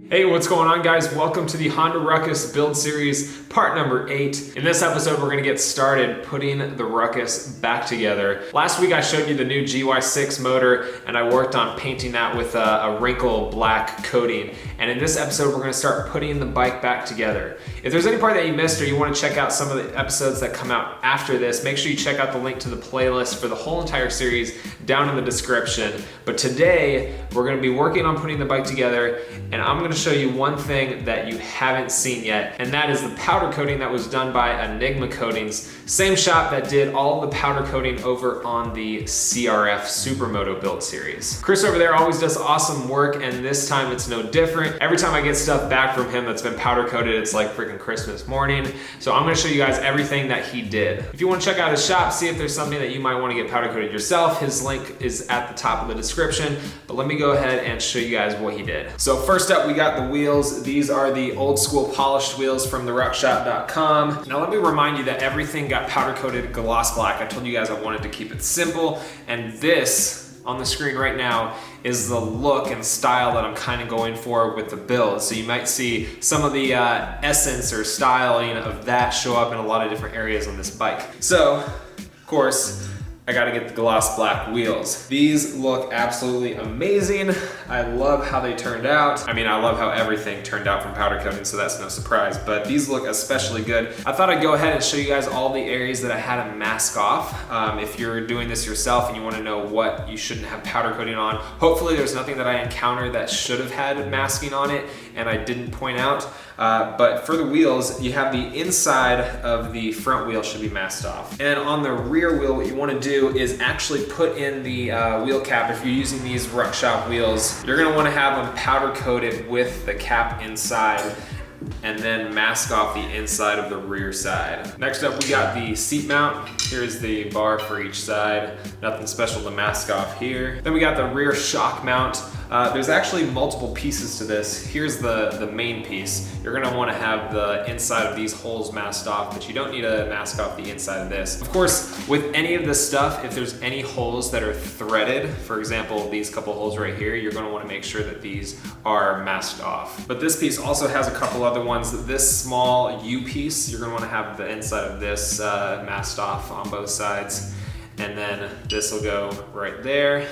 Hey, what's going on, guys? Welcome to the Honda Ruckus Build Series, part number 8. In this episode, we're gonna get started putting the Ruckus back together. Last week, I showed you the new GY6 motor, and I worked on painting that with a wrinkle black coating. And in this episode, we're gonna start putting the bike back together. If there's any part that you missed or you wanna check out some of the episodes that come out after this, make sure you check out the link to the playlist for the whole entire series down in the description. But today, we're gonna be working on putting the bike together, and I'm gonna show you one thing that you haven't seen yet, and that is the powder coating that was done by Enigma Coatings, same shop that did all the powder coating over on the CRF Supermoto Build Series. Chris over there always does awesome work, and this time it's no different. Every time I get stuff back from him that's been powder coated, it's like freaking Christmas morning. So I'm gonna show you guys everything that he did. If you wanna check out his shop, see if there's something that you might wanna get powder coated yourself, his link is at the top of the description, but let me go ahead and show you guys what he did. So first up, we got the wheels. These are the old school polished wheels from the ruckshop.com. Now let me remind you that everything got powder coated gloss black. I told you guys I wanted to keep it simple, and this on the screen right now is the look and style that I'm kind of going for with the build. So you might see some of the essence or styling of that show up in a lot of different areas on this bike. So, of course, I gotta get the gloss black wheels. These look absolutely amazing. I love how they turned out. I mean, I love how everything turned out from powder coating, so that's no surprise, but these look especially good. I thought I'd go ahead and show you guys all the areas that I had to mask off. If you're doing this yourself and you wanna know what you shouldn't have powder coating on, hopefully there's nothing that I encountered that should have had masking on it and I didn't point out. But for the wheels, you have the inside of the front wheel should be masked off. And on the rear wheel, what you wanna do is actually put in the wheel cap. If you're using these Ruck Shop wheels, you're gonna wanna have them powder coated with the cap inside and then mask off the inside of the rear side. Next up, we got the seat mount. Here's the bar for each side. Nothing special to mask off here. Then we got the rear shock mount. There's actually multiple pieces to this. Here's the main piece. You're gonna wanna have the inside of these holes masked off, but you don't need to mask off the inside of this. Of course, with any of this stuff, if there's any holes that are threaded, for example, these couple holes right here, you're gonna wanna make sure that these are masked off. But this piece also has a couple other ones. This small U piece, you're gonna wanna have the inside of this masked off on both sides. And then this will go right there.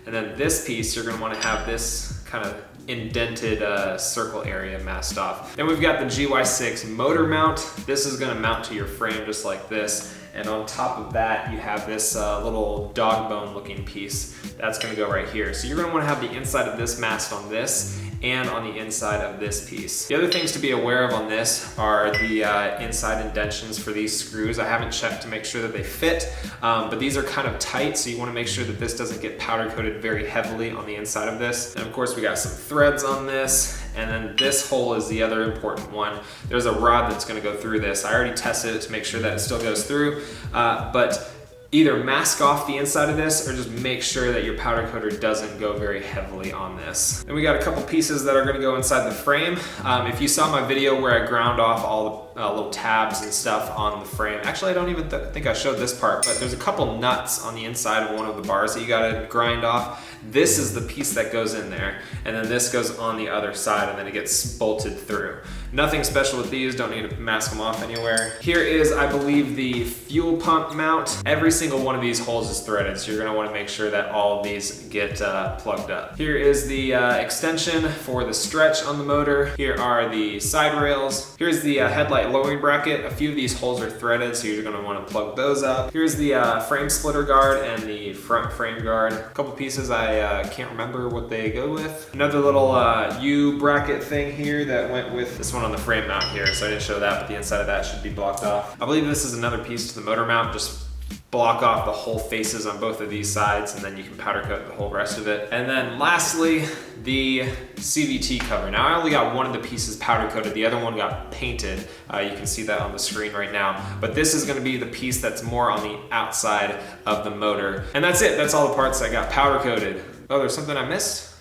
And then this piece, you're gonna wanna have this kind of indented circle area masked off. Then we've got the GY6 motor mount. This is gonna mount to your frame just like this. And on top of that, you have this little dog bone looking piece. That's gonna go right here. So you're gonna wanna have the inside of this masked on this and on the inside of this piece. The other things to be aware of on this are the inside indentions for these screws. I haven't checked to make sure that they fit, but these are kind of tight, so you wanna make sure that this doesn't get powder coated very heavily on the inside of this. And of course, we got some threads on this, and then this hole is the other important one. There's a rod that's gonna go through this. I already tested it to make sure that it still goes through, but either mask off the inside of this or just make sure that your powder coater doesn't go very heavily on this. Then we got a couple pieces that are gonna go inside the frame. If you saw my video where I ground off all the little tabs and stuff on the frame, actually I don't even think I showed this part, but there's a couple nuts on the inside of one of the bars that you gotta grind off. This is the piece that goes in there, and then this goes on the other side, and then it gets bolted through. Nothing special with these, don't need to mask them off anywhere. Here is, I believe, the fuel pump mount. Every single one of these holes is threaded, so you're gonna wanna make sure that all of these get plugged up. Here is the extension for the stretch on the motor. Here are the side rails. Here's the headlight lowering bracket. A few of these holes are threaded, so you're gonna wanna plug those up. Here's the frame splitter guard and the front frame guard. A couple pieces I can't remember what they go with. Another little U bracket thing here that went with this one on the frame mount here, so I didn't show that, but the inside of that should be blocked off. I believe this is another piece to the motor mount. Just block off the whole faces on both of these sides, and then you can powder coat the whole rest of it. And then lastly, the CVT cover. Now I only got one of the pieces powder coated, the other one got painted. You can see that on the screen right now. But this is gonna be the piece that's more on the outside of the motor. And that's it, that's all the parts that got powder coated. Oh, there's something I missed?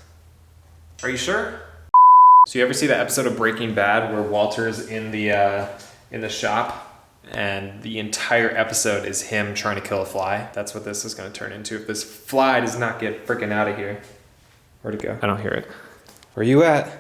Are you sure? So you ever see that episode of Breaking Bad where Walter's in the shop and the entire episode is him trying to kill a fly? That's what this is gonna turn into if this fly does not get freaking out of here. Where'd it go? I don't hear it. Where you at?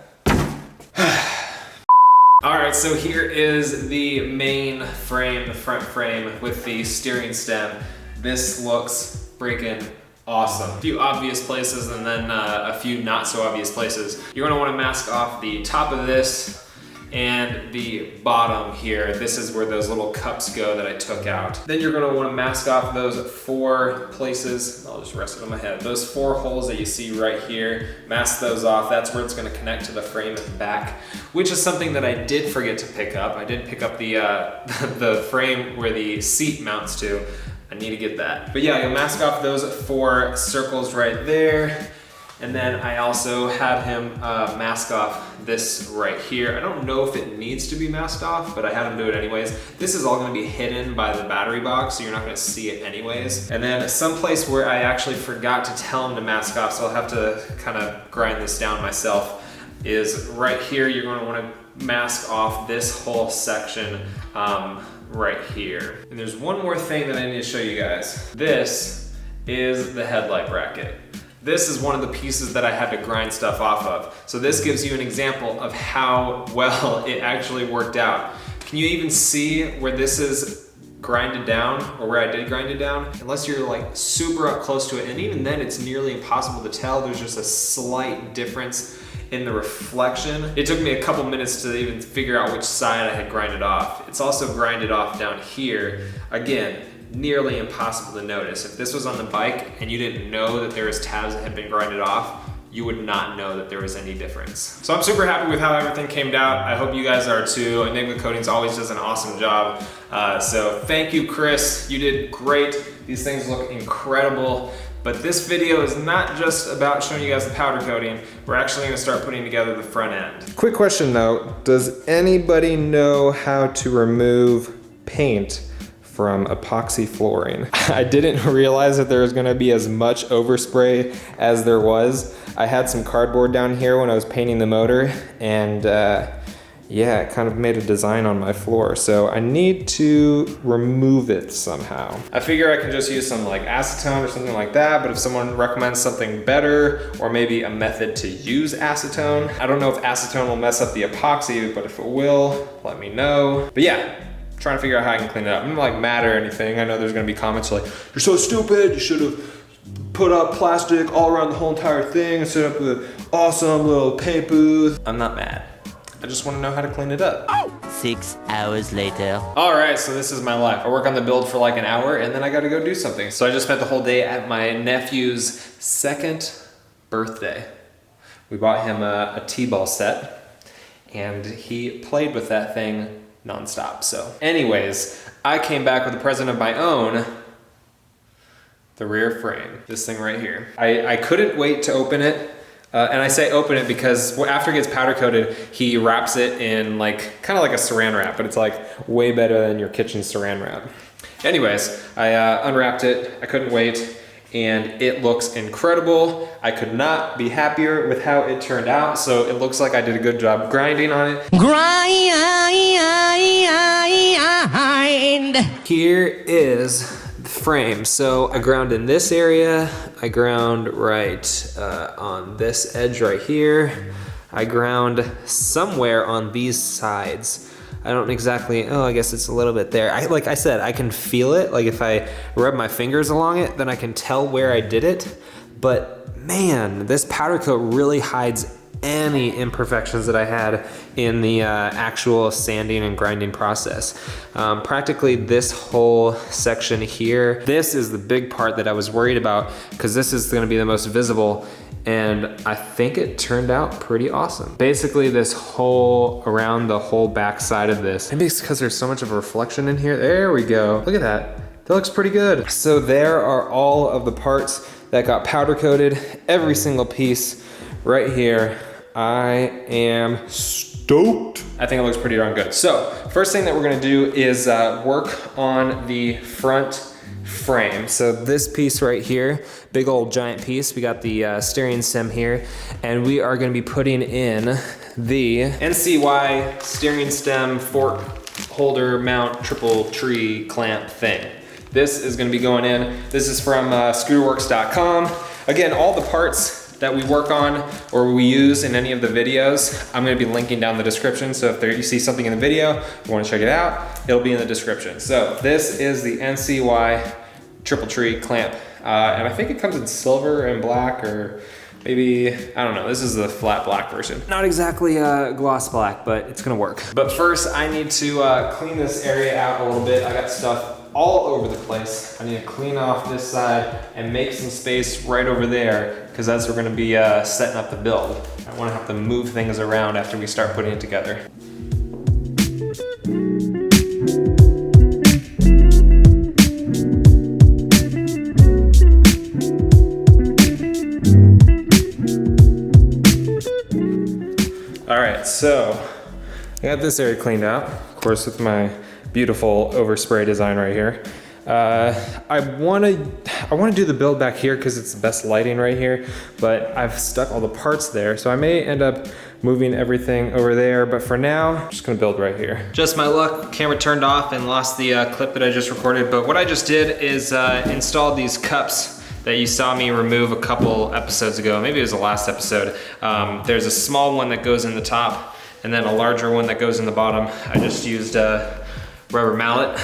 right, so here is the main frame, the front frame with the steering stem. This looks freaking awesome. A few obvious places and then a few not so obvious places. You're gonna wanna mask off the top of this and the bottom here. This is where those little cups go that I took out. Then you're gonna wanna mask off those 4 places. I'll just rest it on my head. Those 4 holes that you see right here, mask those off. That's where it's gonna connect to the frame and back, which is something that I did forget to pick up. I did pick up the, the frame where the seat mounts to. I need to get that. But yeah, you'll mask off those 4 circles right there. And then I also had him mask off this right here. I don't know if it needs to be masked off, but I had him do it anyways. This is all gonna be hidden by the battery box, so you're not gonna see it anyways. And then someplace where I actually forgot to tell him to mask off, so I'll have to kind of grind this down myself, is right here. You're gonna wanna mask off this whole section right here. And there's one more thing that I need to show you guys. This is the headlight bracket. This is one of the pieces that I had to grind stuff off of. So this gives you an example of how well it actually worked out. Can you even see where this is grinded down, or where I did grind it down? Unless you're like super up close to it, and even then it's nearly impossible to tell. There's just a slight difference in the reflection. It took me a couple minutes to even figure out which side I had grinded off. It's also grinded off down here. Again, nearly impossible to notice. If this was on the bike and you didn't know that there was tabs that had been grinded off, you would not know that there was any difference. So I'm super happy with how everything came out. I hope you guys are too. Enigma Coatings always does an awesome job. So thank you, Chris. You did great. These things look incredible. But this video is not just about showing you guys the powder coating. We're actually gonna start putting together the front end. Quick question though, does anybody know how to remove paint from epoxy flooring? I didn't realize that there was gonna be as much overspray as there was. I had some cardboard down here when I was painting the motor, and yeah, it kind of made a design on my floor. So I need to remove it somehow. I figure I can just use some like acetone or something like that, but if someone recommends something better, or maybe a method to use acetone, I don't know if acetone will mess up the epoxy, but if it will, let me know. But yeah, trying to figure out how I can clean it up. I'm not like mad or anything. I know there's gonna be comments like, you're so stupid, you should have put up plastic all around the whole entire thing and set up an awesome little paint booth. I'm not mad. I just wanna know how to clean it up. 6 hours later. All right, so this is my life. I work on the build for like an hour and then I gotta go do something. So I just spent the whole day at my nephew's 2nd birthday. We bought him a T-ball set and he played with that thing nonstop. So anyways, I came back with a present of my own, the rear frame, this thing right here. I couldn't wait to open it. And I say open it because after it gets powder coated, he wraps it in like, kind of like a saran wrap, but it's like way better than your kitchen saran wrap. Anyways, I unwrapped it, I couldn't wait, and it looks incredible. I could not be happier with how it turned out, so it looks like I did a good job grinding on it. Grind! Here is the frame. So I ground in this area, I ground right on this edge right here. I ground somewhere on these sides. I don't exactly, oh, I guess it's a little bit there. Like I said, I can feel it. Like if I rub my fingers along it, then I can tell where I did it. But man, this powder coat really hides any imperfections that I had in the actual sanding and grinding process. Practically this whole section here, this is the big part that I was worried about because this is gonna be the most visible, and I think it turned out pretty awesome. Basically this whole, around the whole back side of this, maybe it's because there's so much of a reflection in here. There we go, look at that. That looks pretty good. So there are all of the parts that got powder coated, every single piece right here. I am stoked. I think it looks pretty darn good. So first thing that we're gonna do is work on the front frame. So this piece right here, big old giant piece, we got the steering stem here, and we are gonna be putting in the NCY steering stem fork holder mount triple tree clamp thing. This is gonna be going in. This is from scooterworks.com. Again, all the parts that we work on or we use in any of the videos, I'm gonna be linking down the description. So if you see something in the video, you wanna check it out, it'll be in the description. So this is the NCY triple tree clamp. And I think it comes in silver and black, or maybe, I don't know, this is the flat black version. Not exactly gloss black, but it's gonna work. But first I need to clean this area out a little bit. I got stuff all over the place. I need to clean off this side and make some space right over there, because as we're gonna be setting up the build. I wanna have to move things around after we start putting it together. All right, so I got this area cleaned out, of course, with my beautiful overspray design right here. I wanna do the build back here because it's the best lighting right here, but I've stuck all the parts there, so I may end up moving everything over there, but for now, I'm just gonna build right here. Just my luck, camera turned off and lost the clip that I just recorded, but what I just did is installed these cups that you saw me remove a couple episodes ago. Maybe it was the last episode. There's a small one that goes in the top and then a larger one that goes in the bottom. I just used a rubber mallet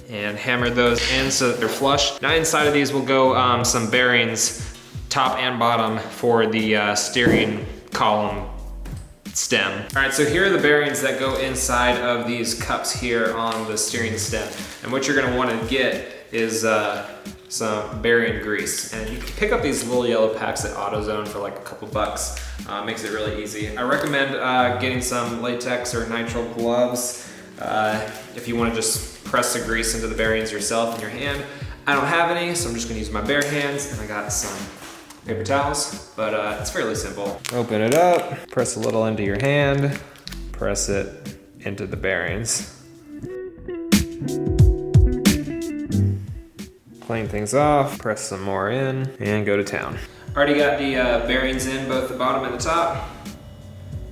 and hammered those in so that they're flush. Now inside of these will go some bearings, top and bottom, for the steering column stem. All right, so here are the bearings that go inside of these cups here on the steering stem. And what you're gonna wanna get is some bearing grease. And you can pick up these little yellow packs at AutoZone for like a couple bucks. Makes it really easy. I recommend getting some latex or nitrile gloves if you wanna just press the grease into the bearings yourself in your hand. I don't have any, so I'm just gonna use my bare hands, and I got some paper towels, but it's fairly simple. Open it up, press a little into your hand, press it into the bearings. Clean things off, press some more in, and go to town. Already got the bearings in, both the bottom and the top.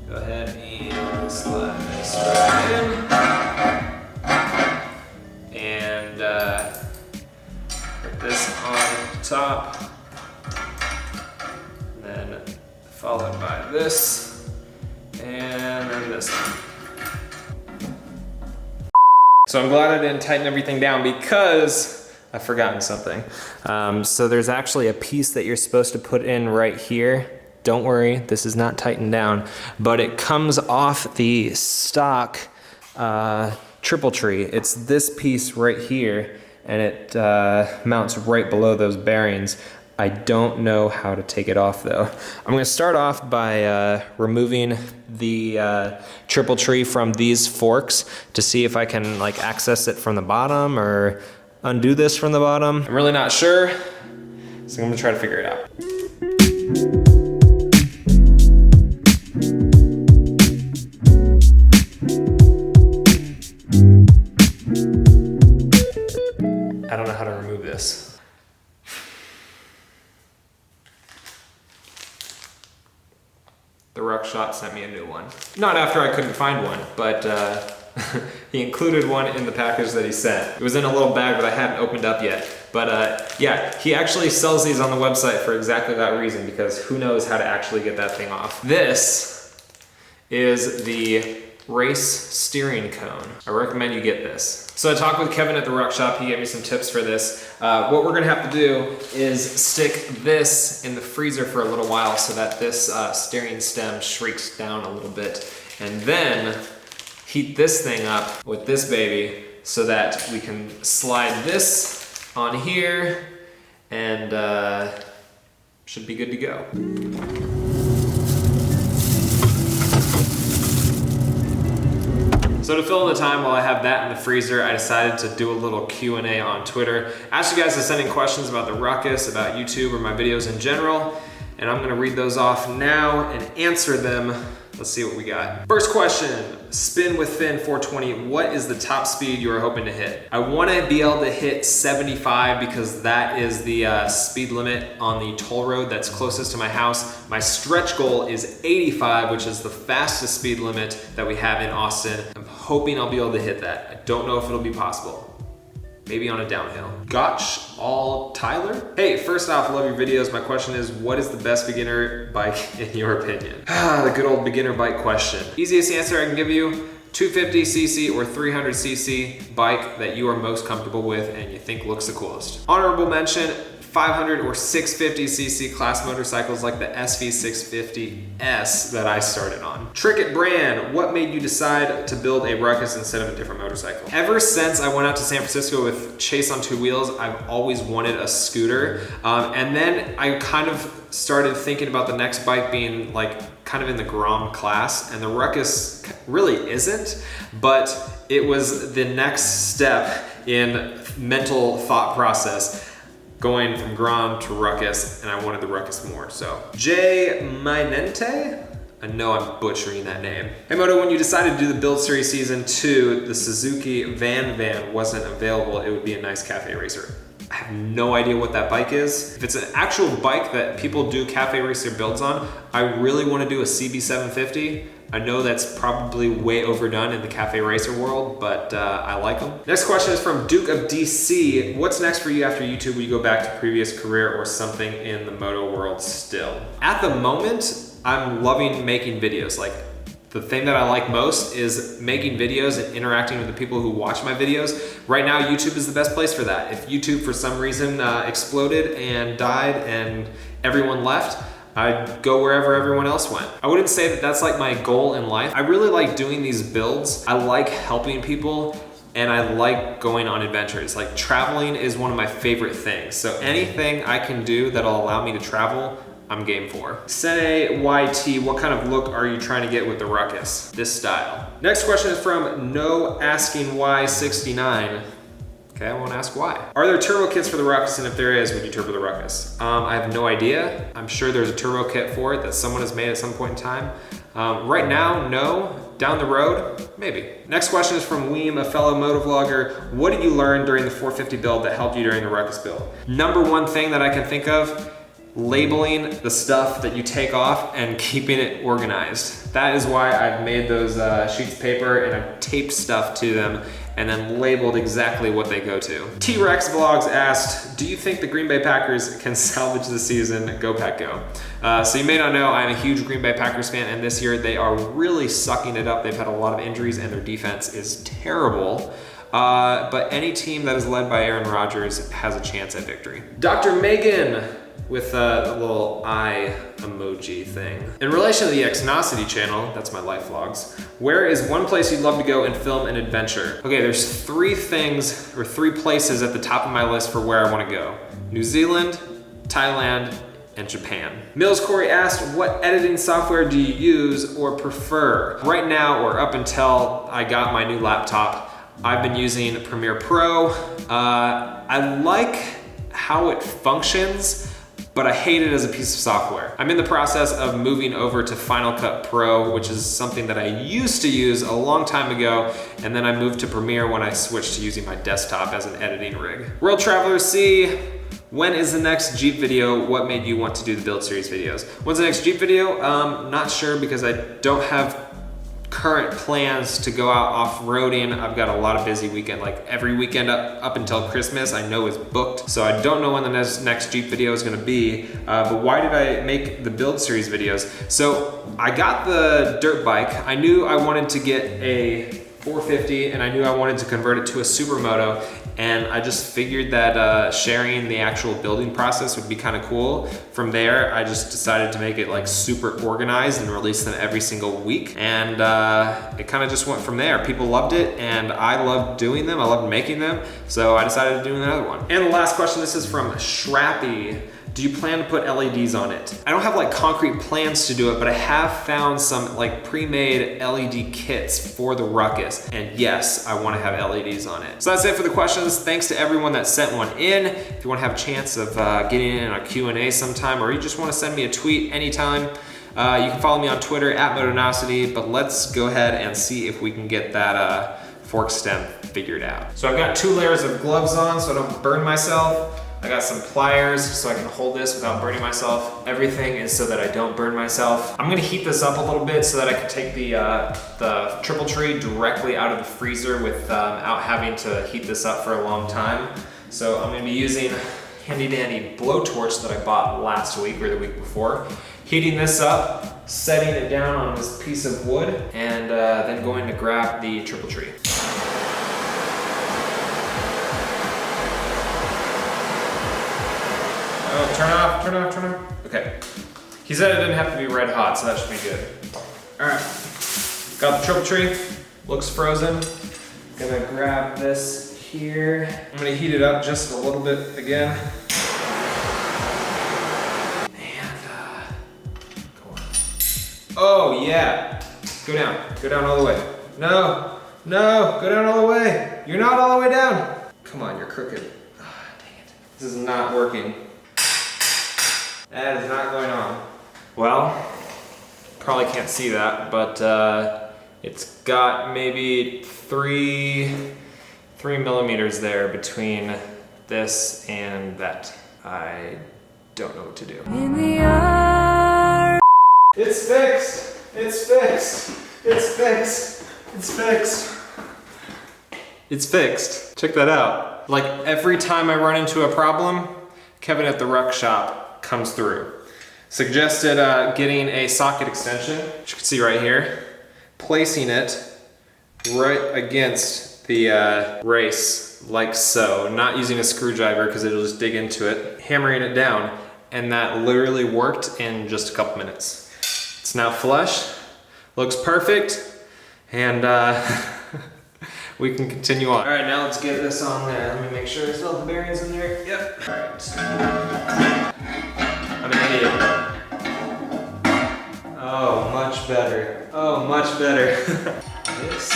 Go ahead and slide this right in. And put this on top. And then followed by this, and then this one. So I'm glad I didn't tighten everything down because I've forgotten something. So there's actually a piece that you're supposed to put in right here. Don't worry, this is not tightened down, but it comes off the stock triple tree. It's this piece right here, and it mounts right below those bearings. I don't know how to take it off though. I'm gonna start off by removing the triple tree from these forks to see if I can like access it from the bottom or undo this from the bottom. I'm really not sure, so I'm gonna try to figure it out. I don't know how to remove this. The Ruck Shop sent me a new one. Not after I couldn't find one, but he included one in the package that he sent. It was in a little bag that I hadn't opened up yet. But yeah, he actually sells these on the website for exactly that reason, because who knows how to actually get that thing off. This is the race steering cone. I recommend you get this. So I talked with Kevin at the Ruck Shop. He gave me some tips for this. What we're gonna have to do is stick this in the freezer for a little while so that this steering stem shrinks down a little bit. And then heat this thing up with this baby so that we can slide this on here and should be good to go. So to fill in the time while I have that in the freezer, I decided to do a little Q&A on Twitter. Asked you guys to send in questions about the Ruckus, about YouTube, or my videos in general, and I'm gonna read those off now and answer them. Let's see what we got. First question, Spin with Finn 420, what is the top speed you are hoping to hit? I wanna be able to hit 75 because that is the speed limit on the toll road that's closest to my house. My stretch goal is 85, which is the fastest speed limit that we have in Austin. I'm hoping I'll be able to hit that. I don't know if it'll be possible. maybe on a downhill. Gotch all Tyler? Hey, first off, love your videos. My question is, what is the best beginner bike in your opinion? The good old beginner bike question. Easiest answer I can give you, 250cc or 300cc bike that you are most comfortable with and you think looks the coolest. Honorable mention, 500 or 650cc class motorcycles like the SV650S that I started on. Trick It brand, what made you decide to build a Ruckus instead of a different motorcycle? Ever since I went out to San Francisco with Chase on 2 wheels, I've always wanted a scooter. And then I kind of started thinking about the next bike being like kind of in the Grom class, and the Ruckus really isn't, but it was the next step in mental thought process, going from Grom to Ruckus, and I wanted the Ruckus more, so. Jay Minente? I know I'm butchering that name. Hey Moto, when you decided to do the Build Series Season 2, the Suzuki Van wasn't available, it would be a nice cafe racer. I have no idea what that bike is. If it's an actual bike that people do cafe racer builds on, I really want to do a CB750. I know that's probably way overdone in the cafe racer world, but I like them. Next question is from Duke of DC. What's next for you after YouTube? Will you go back to previous career or something in the moto world still? At the moment, I'm loving making videos. Like, the thing that I like most is making videos and interacting with the people who watch my videos. Right now, YouTube is the best place for that. If YouTube for some reason exploded and died and everyone left, I'd go wherever everyone else went. I wouldn't say that that's like my goal in life. I really like doing these builds. I like helping people, and I like going on adventures. Like, traveling is one of my favorite things. So anything I can do that'll allow me to travel, I'm game for. Sene YT, what kind of look are you trying to get with the Ruckus? This style. Next question is from No Asking Why 69. Okay, I won't ask why. Are there turbo kits for the Ruckus, and if there is, would you turbo the Ruckus? I have no idea. I'm sure there's a turbo kit for it that someone has made at some point in time. Right now, no. Down the road, maybe. Next question is from Weem, a fellow motovlogger. What did you learn during the 450 build that helped you during the Ruckus build? Number one thing that I can think of, labeling the stuff that you take off and keeping it organized. That is why I've made those sheets of paper and I've taped stuff to them and then labeled exactly what they go to. T-Rex Vlogs asked, do you think the Green Bay Packers can salvage the season? Go Pack Go. So you may not know, I'm a huge Green Bay Packers fan, and this year they are really sucking it up. They've had a lot of injuries and their defense is terrible. But any team that is led by Aaron Rodgers has a chance at victory. Dr. Megan, with a little eye emoji thing. In relation to the Motonosity channel, that's my life vlogs, where is one place you'd love to go and film an adventure? Okay, there's 3 things, or 3 places at the top of my list for where I wanna go. New Zealand, Thailand, and Japan. Mills Corey asked, what editing software do you use or prefer? Right now, or up until I got my new laptop, I've been using Premiere Pro. I like how it functions, but I hate it as a piece of software. I'm in the process of moving over to Final Cut Pro, which is something that I used to use a long time ago, and then I moved to Premiere when I switched to using my desktop as an editing rig. World Traveler C, when is the next Jeep video? What made you want to do the Build Series videos? When's the next Jeep video? Not sure, because I don't have current plans to go out off-roading. I've got a lot of busy weekend, like every weekend up until Christmas I know is booked, so I don't know when the next Jeep video is gonna be, but why did I make the Build Series videos? So I got the dirt bike. I knew I wanted to get a 450 and I knew I wanted to convert it to a supermoto, and I just figured that sharing the actual building process would be kind of cool. From there, I just decided to make it like super organized and release them every single week, and it kind of just went from there. People loved it, and I loved doing them. I loved making them, so I decided to do another one. And the last question, this is from Shrappy. Do you plan to put LEDs on it? I don't have like concrete plans to do it, but I have found some like pre-made LED kits for the Ruckus. And yes, I wanna have LEDs on it. So that's it for the questions. Thanks to everyone that sent one in. If you wanna have a chance of getting in a Q&A sometime, or you just wanna send me a tweet anytime, you can follow me on Twitter at Motonosity, but let's go ahead and see if we can get that fork stem figured out. So I've got 2 layers of gloves on so I don't burn myself. I got some pliers so I can hold this without burning myself. Everything is so that I don't burn myself. I'm gonna heat this up a little bit so that I can take the triple tree directly out of the freezer without having to heat this up for a long time. So I'm gonna be using handy dandy blowtorch that I bought last week or the week before. Heating this up, setting it down on this piece of wood, and then going to grab the triple tree. Oh, turn off, turn off, turn off. Okay. He said it didn't have to be red hot, so that should be good. All right, got the triple tree, looks frozen. Gonna grab this here. I'm gonna heat it up just a little bit again. Oh yeah, go down all the way. No, go down all the way. You're not all the way down. Come on, you're crooked. Oh, dang it. This is not working. That is not going on. Well, probably can't see that, but it's got maybe three millimeters there between this and that. I don't know what to do. It's fixed! It's fixed! It's fixed! It's fixed! It's fixed. Check that out. Like every time I run into a problem, Kevin at the Ruck Shop comes through. Suggested getting a socket extension, which you can see right here, placing it right against the race, like so. Not using a screwdriver because it'll just dig into it. Hammering it down, and that literally worked in just a couple minutes. It's now flush, looks perfect, and we can continue on. All right, now let's get this on there. Let me make sure there's still the bearings in there. Yep. All right. I'm an idiot. Oh, much better. Oh, much better. This.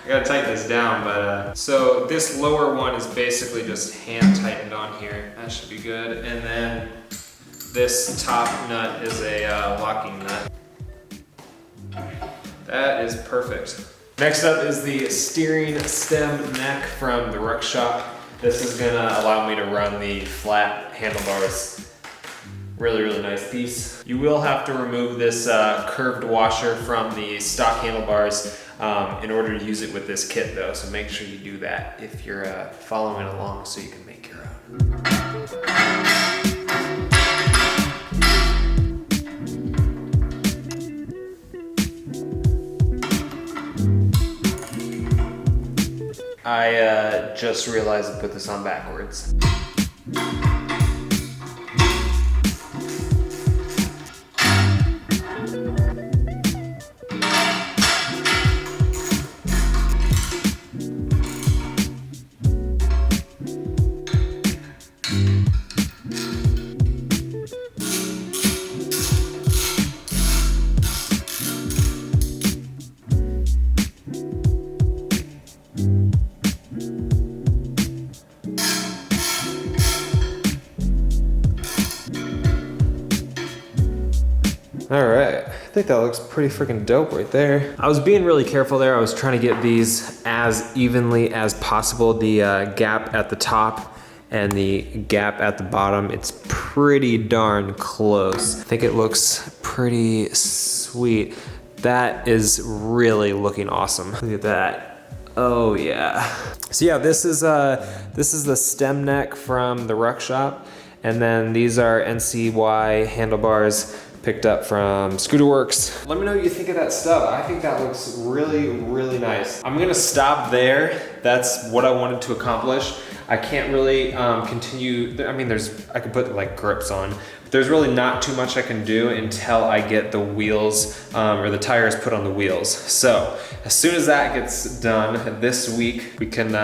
I gotta tighten this down, but so this lower one is basically just hand tightened on here. That should be good. And then this top nut is a locking nut. That is perfect. Next up is the steering stem neck from the Ruck Shop. This is gonna allow me to run the flat handlebars. Really, really nice piece. You will have to remove this curved washer from the stock handlebars in order to use it with this kit though, so make sure you do that if you're following along so you can make your own. I just realized I put this on backwards. All right, I think that looks pretty freaking dope right there. I was being really careful there. I was trying to get these as evenly as possible. The gap at the top and the gap at the bottom, it's pretty darn close. I think it looks pretty sweet. That is really looking awesome. Look at that. Oh yeah. So yeah, this is the stem neck from the Ruck Shop, and then these are NCY handlebars picked up from Scooter Works. Let me know what you think of that stub. I think that looks really, really nice. I'm gonna stop there. That's what I wanted to accomplish. I can't really continue. I mean, I could put like grips on, but there's really not too much I can do until I get the wheels or the tires put on the wheels. So as soon as that gets done this week, we can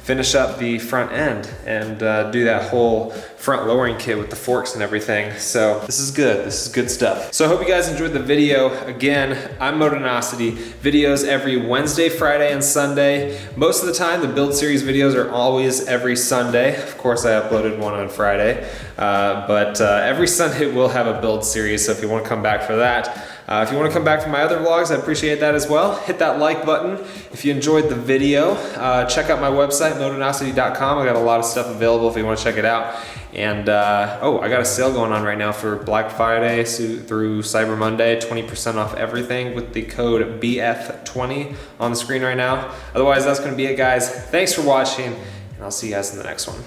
finish up the front end and do that whole front lowering kit with the forks and everything. So this is good stuff. So I hope you guys enjoyed the video. Again, I'm Motonosity. Videos every Wednesday, Friday, and Sunday. Most of the time, the Build Series videos are always every Sunday. Of course, I uploaded one on Friday, but every Sunday we'll have a Build Series, so if you want to come back for that, If you want to come back for my other vlogs, I appreciate that as well. Hit that like button if you enjoyed the video. Check out my website, motonosity.com. I got a lot of stuff available if you want to check it out. And oh, I got a sale going on right now for Black Friday through Cyber Monday, 20% off everything with the code BF20 on the screen right now. Otherwise, that's going to be it, guys. Thanks for watching, and I'll see you guys in the next one.